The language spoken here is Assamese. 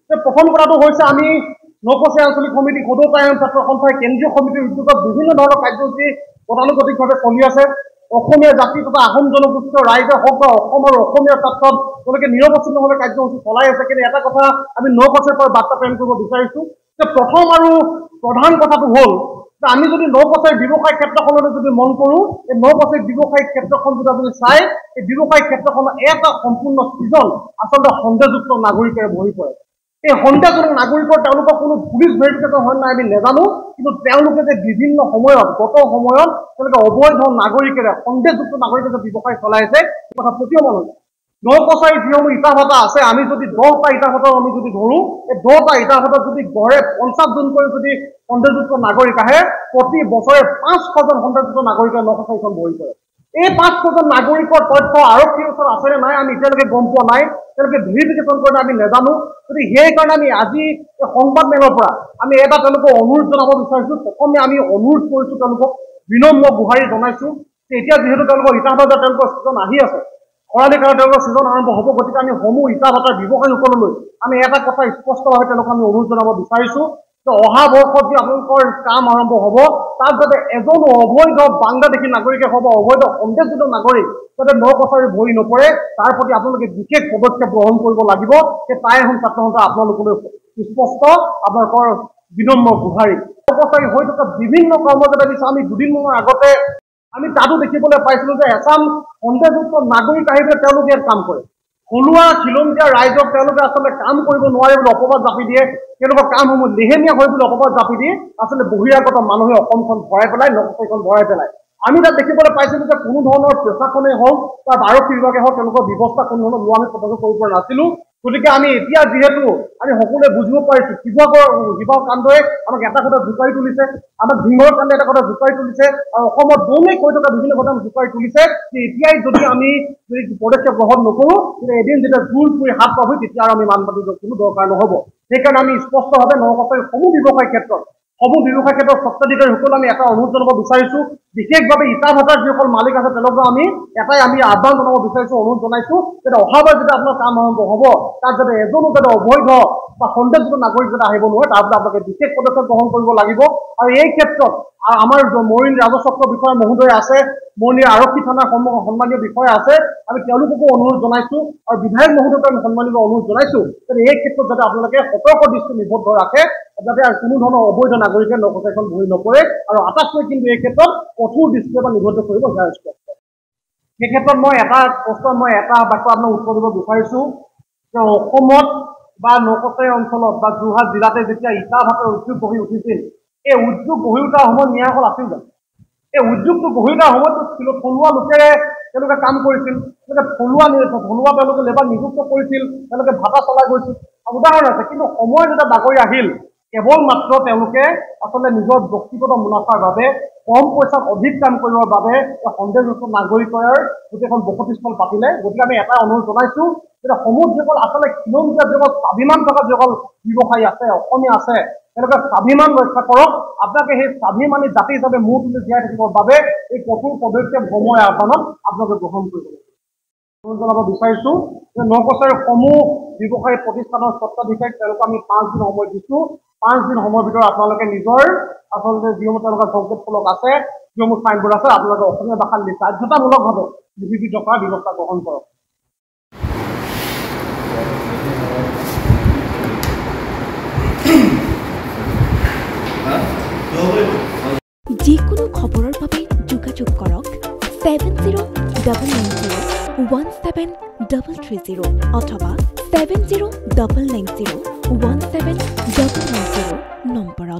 প্ৰথম কথাটো হৈছে আমি নকছাৰী আঞ্চলিক সমিতি সদৌতায়ন ছাত্ৰ সন্থাই কেন্দ্ৰীয় সমিতিৰ উদ্যোগত বিভিন্ন ধৰণৰ কাৰ্যসূচী গতানুগতিকভাৱে চলি আছে। অসমীয়া জাতি তথা আহোম জনগোষ্ঠীয় ৰাইজে হওক বা অসম আৰু অসমীয়াৰ ক্ষেত্ৰত তেওঁলোকে নিৰৱচ্ছিন্নভাৱে কাৰ্যসূচী চলাই আছে। কিন্তু এটা কথা আমি নকছাৰীৰ পৰা বাৰ্তা প্ৰেৰণ কৰিব বিচাৰিছোঁ যে প্ৰথম আৰু প্ৰধান কথাটো হ'ল যে আমি যদি নকছাৰী ব্যৱসায়িক ক্ষেত্ৰখনলৈ যদি মন কৰোঁ, এই নকছাৰী ব্যৱসায়িক ক্ষেত্ৰখন যদি আপুনি চাই, এই ব্যৱসায়িক ক্ষেত্ৰখনৰ এটা সম্পূৰ্ণ সৃজন আচলতে সন্দেহযুক্ত নাগৰিকেৰে ভৰি পৰে। এই সন্দেহজনক নাগৰিকৰ তেওঁলোকৰ কোনো পুলিচ ভেৰিফিকেশ্যন হয় নাই আমি নাজানো, কিন্তু তেওঁলোকে যে বিভিন্ন সময়ত গত সময়ত তেওঁলোকে অবৈধ নাগৰিকেৰে সন্দেহযুক্ত নাগৰিকে যে ব্যৱসায় চলাইছে এই কথা প্ৰতীয়মান হৈছে। নকছাৰী যিসমূহ ইটা ভাটা আছে, আমি যদি 10টা ইটা ভাটা আমি যদি ধৰোঁ, এই 10টা ইটা ভাটাত যদি গড়ে 50 জনকৈ যদি সন্দেহযুক্ত নাগৰিক আহে, প্ৰতি বছৰে 500জন সন্দেহযুক্ত নাগৰিকে নকছাৰীখন ভৰি পৰে। এই 500জন নাগৰিকৰ তথ্য আৰক্ষীৰ ওচৰত আছেনে নাই আমি এতিয়ালৈকে গম পোৱা নাই, তেওঁলোকে ভেৰিফিকেশ্যন কৰে আমি নাজানো। গতিকে সেইকাৰণে আমি আজি এই সংবাদ মেলৰ পৰা আমি এটা তেওঁলোকক অনুৰোধ জনাব বিচাৰিছোঁ। প্ৰথমে আমি অনুৰোধ কৰিছোঁ, তেওঁলোকক বিনম্ৰ গুহাৰি জনাইছোঁ যে এতিয়া যিহেতু তেওঁলোকৰ ইটা ভাটাৰ তেওঁলোকৰ ছিজন আহি আছে, খৰালি কালত তেওঁলোকৰ ছিজন আৰম্ভ হ'ব, গতিকে আমি সমূহ ইটা ভাটাৰ ব্যৱসায়ীসকললৈ আমি এটা কথা স্পষ্টভাৱে তেওঁলোকক আমি অনুৰোধ জনাব বিচাৰিছোঁ যে অহা বৰ্ষত যি আপোনালোকৰ কাম আৰম্ভ হ'ব, তাত যাতে এজনো অবৈধ বাংলাদেশী নাগৰিকে হওক বা অবৈধ সন্দেহযুক্ত নাগৰিক যাতে নকছাৰী ভৰি নপৰে, তাৰ প্ৰতি আপোনালোকে বিশেষ পদক্ষেপ গ্ৰহণ কৰিব লাগিব। সেই তাই এখন ছাত্ৰ সন্থা আপোনালোকলৈ স্পষ্ট আপোনালোকৰ বিনম্ৰ গুহাৰি। নকছাৰী হৈ থকা বিভিন্ন কৰ্মযাতে দিছে। আমি দুদিনমানৰ আগতে আমি তাতো দেখিবলৈ পাইছিলোঁ যে এচাম সন্দেহযুক্ত নাগৰিক আহি পেলাই তেওঁলোকে ইয়াত কাম কৰে। থলুৱা খিলঞ্জীয়া ৰাইজক তেওঁলোকে আচলতে কাম কৰিব নোৱাৰে বুলি অপবাদ জাপি দিয়ে, তেওঁলোকৰ কামসমূহ লেহেমীয়া হৈ বুলি অপবাদ জাপি দিয়ে আচলতে বহিৰাগত মানুহে অসমখন ভৰাই পেলাই, নকছাৰীখন ভৰাই পেলাই। আমি তাত দেখিবলৈ পাইছিলোঁ যে কোনো ধৰণৰ প্ৰশাসনেই হওক বা আৰক্ষী বিভাগে হওক তেওঁলোকৰ ব্যৱস্থা কোনো ধৰণৰ লোৱা আমি পদক্ষেপ কৰিব পৰা নাছিলোঁ। গতিকে আমি এতিয়া যিহেতু আমি সকলোৱে বুজিব পাৰিছোঁ, শিৱসাগৰ কাণ্ডই আমাক এটা কথা জোকাৰি তুলিছে, আমাক ধিঙৰ কাণ্ডে এটা কথা জোকাৰি তুলিছে, আৰু অসমত দৌলেই হৈ থকা বিভিন্ন কথা জোকাৰি তুলিছে যে এতিয়াই যদি আমি যদি পদক্ষেপ গ্ৰহণ নকৰোঁ, কিন্তু এদিন যেতিয়া জোৰ কৰি হাত পাবহি তেতিয়া আৰু আমি মান পাতিব কোনো দৰকাৰ নহ'ব। সেইকাৰণে আমি স্পষ্টভাৱে নকছাৰী সমূহ ব্যৱসায়িক ক্ষেত্ৰত স্বত্বাধিকাৰীসকলক আমি এটা অনুৰোধ জনাব বিচাৰিছোঁ। বিশেষভাৱে ইটা ভাটাৰ যিসকল মালিক আছে তেওঁলোকক আমি এটাই আহ্বান জনাব বিচাৰিছোঁ, অনুৰোধ জনাইছোঁ যাতে অহাবাৰ যেতিয়া আপোনাৰ কাম আৰম্ভ হ'ব, তাত যাতে এজনো যাতে অবৈধ বা সন্দেহযুক্ত নাগৰিক যাতে আহিব নোৱাৰে, তাৰ প্ৰতি আপোনালোকে বিশেষ পদক্ষেপ গ্ৰহণ কৰিব লাগিব। আৰু এই ক্ষেত্ৰত আমাৰ মৰিন ৰাজচক্ৰ বিষয়া মহোদয় আছে, মৰিন আৰক্ষী থানাৰ সন্মানীয় বিষয়া আছে, আমি তেওঁলোককো অনুৰোধ জনাইছোঁ আৰু বিধায়ক মহোদয়ক আমি সন্মানিত অনুৰোধ জনাইছোঁ যাতে এই ক্ষেত্ৰত যাতে আপোনালোকে সতৰ্ক দৃষ্টি নিবদ্ধ ৰাখে, যাতে কোনো ধৰণৰ অবৈধ নাগৰিকে নকছাৰীখন ভৰি নপৰে, আৰু আটাইতকৈ কিন্তু এই ক্ষেত্ৰত কঠোৰ দৃষ্টি এটা নিবদ্ধ কৰিব সেয়া স্পষ্ট। সেই ক্ষেত্ৰত মই এটা বাক্য আপোনাক উত্তৰ দিব বিচাৰিছোঁ যে অসমত বা নকছাৰী অঞ্চলত বা যোৰহাট জিলাতে যেতিয়া ইটা ভাটাৰ উদ্যোগ গঢ়ি উঠিছিল, এই উদ্যোগ গঢ়ি উঠাৰ সময়ত ন্যায়সকল আছিল জানো? এই উদ্যোগটো গঢ়ি উঠাৰ সময়তো থলুৱা লোকেৰে তেওঁলোকে কাম কৰিছিল, থলুৱা তেওঁলোকে লেবাৰ নিযুক্ত কৰিছিল, তেওঁলোকে ভাটা চলাই গৈছিল, উদাহৰণ আছে। কিন্তু সময় যেতিয়া বাগৰি আহিল, কেৱল মাত্ৰ তেওঁলোকে আচলতে নিজৰ ব্যক্তিগত মুনাফাৰ বাবে কম পইচাত অধিক কাম কৰিবৰ বাবে সন্দেহযুক্ত নাগৰিকৰ গোটেইখন বসতিস্থল পাতিলে। গতিকে আমি এটা অনুৰোধ জনাইছোঁ যে সমূহ যিসকল আচলতে খিলঞ্জীয়া যিসকল স্বাভিমান থকা যিসকল ব্যৱসায়ী আছে, অসমীয়া আছে, তেওঁলোকে স্বাভিমান ৰক্ষা কৰক। আপোনালোকে সেই স্বাভিমানী জাতি হিচাপে মূৰ তুলি জীয়াই থাকিবৰ বাবে এই কঠোৰ পদক্ষেপ সময় আহ্বানত আপোনালোকে গ্ৰহণ কৰিব লাগিব। অনুৰোধ জনাব বিচাৰিছোঁ যে নকছাৰী সমূহ ব্যৱসায়ী প্ৰতিষ্ঠানৰ স্বত্বাধিকাৰীক তেওঁলোকক আমি 5 দিন সময় দিছোঁ। 5 দিন সময়ৰ ভিতৰত আপোনালোকে নিজৰ আচলতে যিসমূহ তেওঁলোকৰ সংকেত ফলক আছে, যিসমূহ চাইনবোৰ্ড আছে, আপোনালোকে অসমীয়া ভাষাত বাধ্যতামূলকভাৱে লিপিবদ্ধ কৰাৰ ব্যৱস্থা গ্ৰহণ কৰক। যিকোনো খবৰৰ বাবে যোগাযোগ কৰক 7099017330 অথবা 7099017990 নম্বৰত।